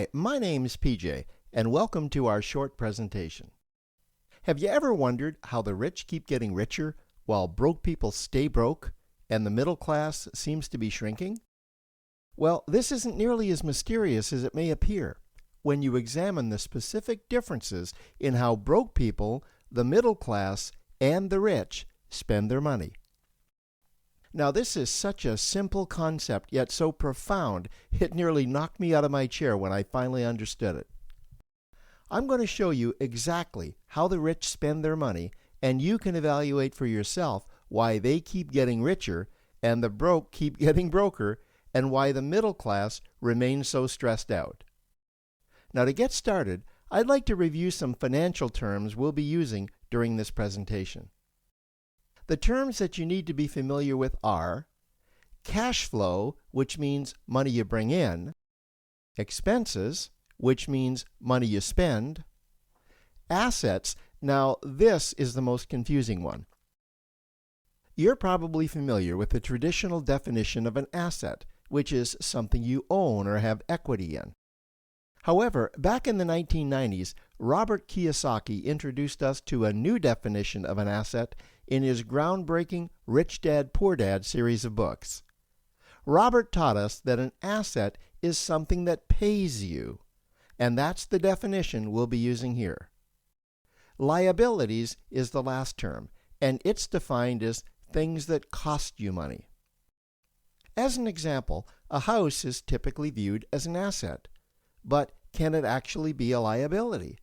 Hi, my name's PJ, and welcome to our short presentation. Have you ever wondered how the rich keep getting richer while broke people stay broke and the middle class seems to be shrinking? Well, this isn't nearly as mysterious as it may appear when you examine the specific differences in how broke people, the middle class, and the rich spend their money. Now, this is such a simple concept, yet so profound, it nearly knocked me out of my chair when I finally understood it. I'm going to show you exactly how the rich spend their money, and you can evaluate for yourself why they keep getting richer and the broke keep getting broker, and why the middle class remains so stressed out. Now, to get started, I'd like to review some financial terms we'll be using during this presentation. The terms that you need to be familiar with are cash flow, which means money you bring in, expenses, which means money you spend, assets. Now, this is the most confusing one. You're probably familiar with the traditional definition of an asset, which is something you own or have equity in. However, back in the 1990s, Robert Kiyosaki introduced us to a new definition of an asset in his groundbreaking Rich Dad, Poor Dad series of books. Robert taught us that an asset is something that pays you, and that's the definition we'll be using here. Liabilities is the last term, and it's defined as things that cost you money. As an example, a house is typically viewed as an asset, but can it actually be a liability?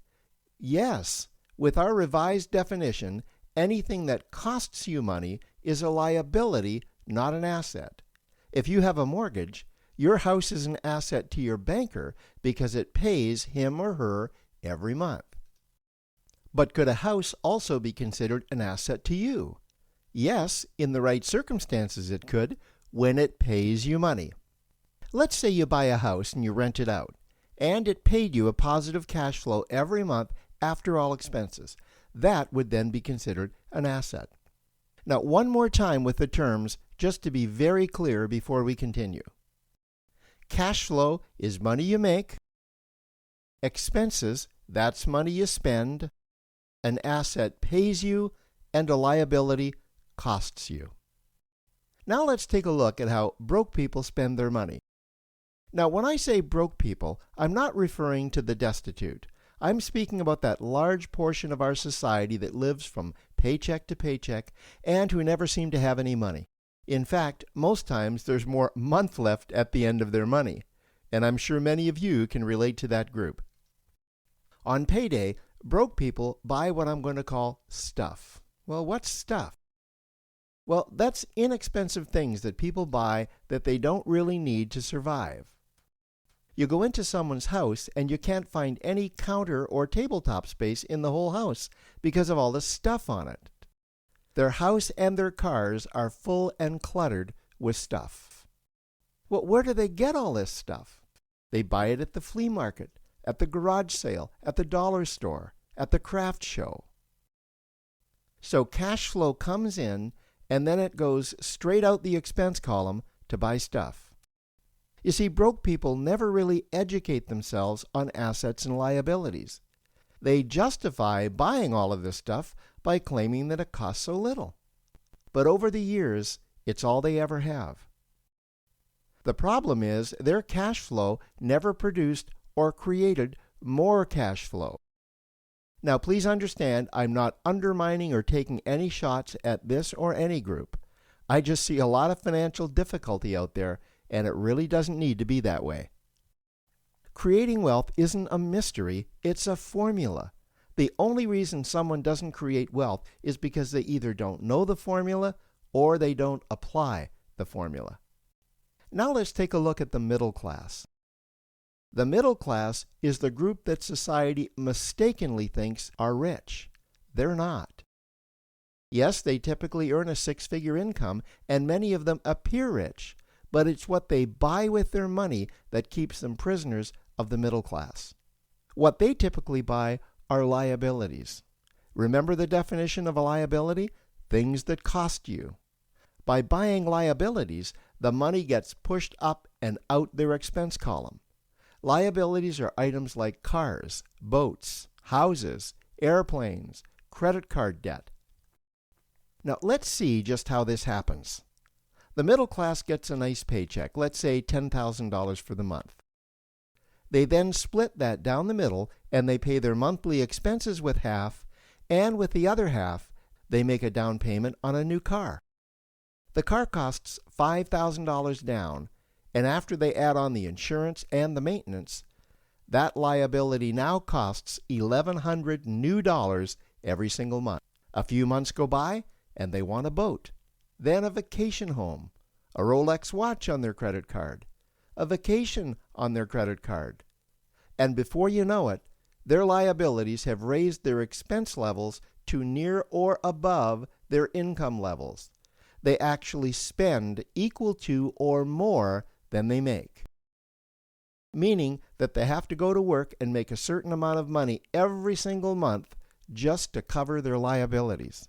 Yes, with our revised definition, anything that costs you money is a liability, not an asset. If you have a mortgage, your house is an asset to your banker because it pays him or her every month. But could a house also be considered an asset to you? Yes, in the right circumstances it could, when it pays you money. Let's say you buy a house and you rent it out, and it paid you a positive cash flow every month after all expenses. That would then be considered an asset. Now, one more time with the terms, just to be very clear before we continue. Cash flow is money you make. Expenses, that's money you spend. An asset pays you, and a liability costs you. Now let's take a look at how broke people spend their money. Now, when I say broke people, I'm not referring to the destitute. I'm speaking about that large portion of our society that lives from paycheck to paycheck and who never seem to have any money. In fact, most times there's more month left at the end of their money, and I'm sure many of you can relate to that group. On payday, broke people buy what I'm going to call stuff. Well, what's stuff? Well, that's inexpensive things that people buy that they don't really need to survive. You go into someone's house and you can't find any counter or tabletop space in the whole house because of all the stuff on it. Their house and their cars are full and cluttered with stuff. Well, where do they get all this stuff? They buy it at the flea market, at the garage sale, at the dollar store, at the craft show. So cash flow comes in and then it goes straight out the expense column to buy stuff. You see, broke people never really educate themselves on assets and liabilities. They justify buying all of this stuff by claiming that it costs so little. But over the years, it's all they ever have. The problem is their cash flow never produced or created more cash flow. Now, please understand, I'm not undermining or taking any shots at this or any group. I just see a lot of financial difficulty out there, and it really doesn't need to be that way. Creating wealth isn't a mystery, it's a formula. The only reason someone doesn't create wealth is because they either don't know the formula or they don't apply the formula. Now let's take a look at the middle class. The middle class is the group that society mistakenly thinks are rich. They're not. Yes, they typically earn a six-figure income, and many of them appear rich, but it's what they buy with their money that keeps them prisoners of the middle class. What they typically buy are liabilities. Remember the definition of a liability? Things that cost you. By buying liabilities, the money gets pushed up and out their expense column. Liabilities are items like cars, boats, houses, airplanes, credit card debt. Now let's see just how this happens. The middle class gets a nice paycheck, let's say $10,000 for the month. They then split that down the middle and they pay their monthly expenses with half, and with the other half, they make a down payment on a new car. The car costs $5,000 down, and after they add on the insurance and the maintenance, that liability now costs $1,100 new dollars every single month. A few months go by, and they want a boat, then a vacation home, a Rolex watch on their credit card, a vacation on their credit card. And before you know it, their liabilities have raised their expense levels to near or above their income levels. They actually spend equal to or more than they make, meaning that they have to go to work and make a certain amount of money every single month just to cover their liabilities.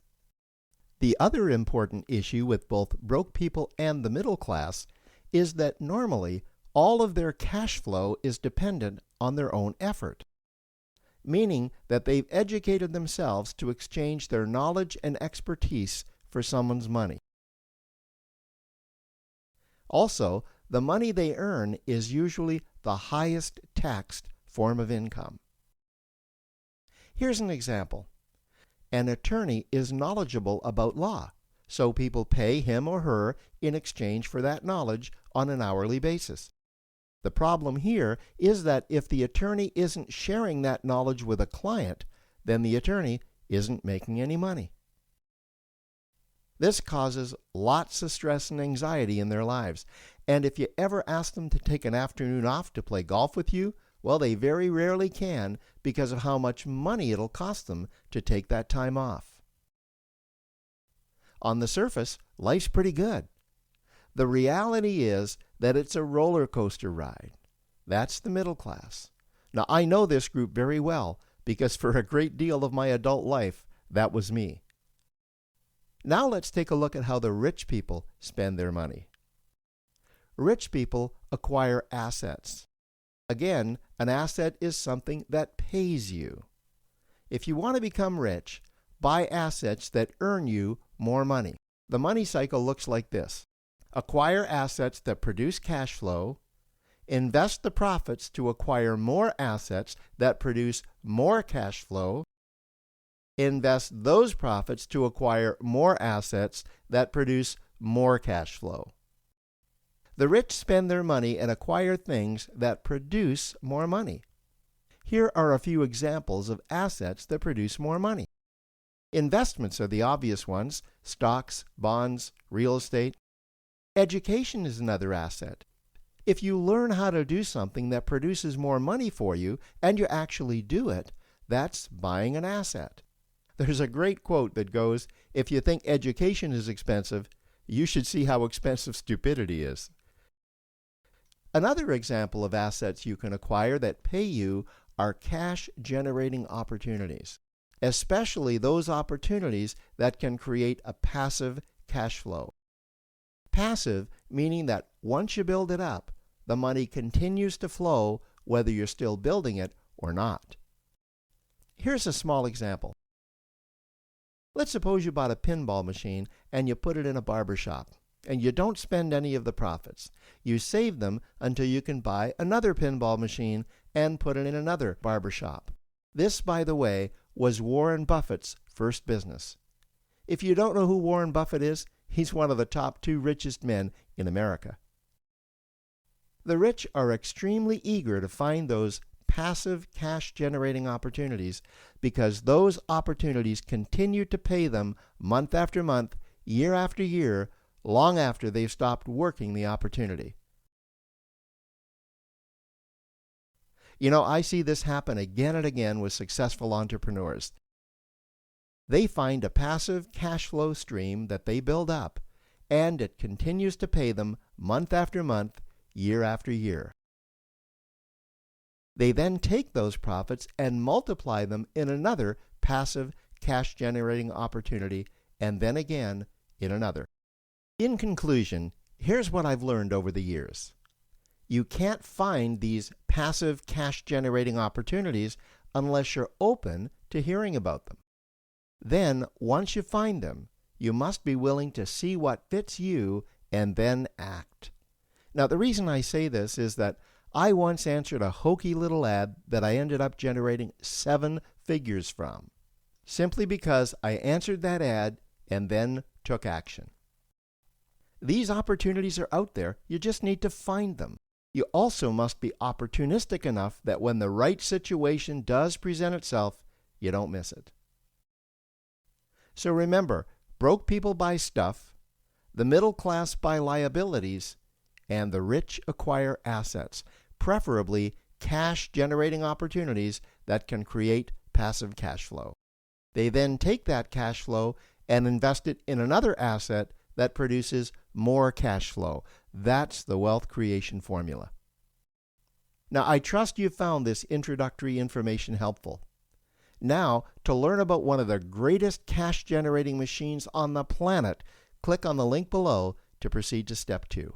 The other important issue with both broke people and the middle class is that normally all of their cash flow is dependent on their own effort, meaning that they've educated themselves to exchange their knowledge and expertise for someone's money. Also, the money they earn is usually the highest taxed form of income. Here's an example. An attorney is knowledgeable about law, so people pay him or her in exchange for that knowledge on an hourly basis. The problem here is that if the attorney isn't sharing that knowledge with a client, then the attorney isn't making any money. This causes lots of stress and anxiety in their lives, and if you ever ask them to take an afternoon off to play golf with you, well, they very rarely can because of how much money it'll cost them to take that time off. On the surface, life's pretty good. The reality is that it's a roller coaster ride. That's the middle class. Now, I know this group very well because for a great deal of my adult life, that was me. Now let's take a look at how the rich people spend their money. Rich people acquire assets. Again, an asset is something that pays you. If you want to become rich, buy assets that earn you more money. The money cycle looks like this. Acquire assets that produce cash flow, invest the profits to acquire more assets that produce more cash flow, invest those profits to acquire more assets that produce more cash flow. The rich spend their money and acquire things that produce more money. Here are a few examples of assets that produce more money. Investments are the obvious ones: stocks, bonds, real estate. Education is another asset. If you learn how to do something that produces more money for you and you actually do it, that's buying an asset. There's a great quote that goes, "If you think education is expensive, you should see how expensive stupidity is." Another example of assets you can acquire that pay you are cash-generating opportunities, especially those opportunities that can create a passive cash flow. Passive meaning that once you build it up, the money continues to flow whether you're still building it or not. Here's a small example. Let's suppose you bought a pinball machine and you put it in a barber shop, and you don't spend any of the profits. You save them until you can buy another pinball machine and put it in another barber shop. This, by the way, was Warren Buffett's first business. If you don't know who Warren Buffett is, he's one of the top 2 richest men in America. The rich are extremely eager to find those passive cash-generating opportunities because those opportunities continue to pay them month after month, year after year, long after they've stopped working the opportunity. You know, I see this happen again and again with successful entrepreneurs. They find a passive cash flow stream that they build up, and it continues to pay them month after month, year after year. They then take those profits and multiply them in another passive cash-generating opportunity, and then again in another. In conclusion, here's what I've learned over the years. You can't find these passive cash-generating opportunities unless you're open to hearing about them. Then, once you find them, you must be willing to see what fits you and then act. Now, the reason I say this is that I once answered a hokey little ad that I ended up generating 7 figures from, simply because I answered that ad and then took action. These opportunities are out there, you just need to find them. You also must be opportunistic enough that when the right situation does present itself, you don't miss it. So remember, broke people buy stuff, the middle class buy liabilities, and the rich acquire assets, preferably cash-generating opportunities that can create passive cash flow. They then take that cash flow and invest it in another asset that produces more cash flow. That's the wealth creation formula. Now, I trust you found this introductory information helpful. Now, to learn about one of the greatest cash-generating machines on the planet, click on the link below to proceed to Step 2.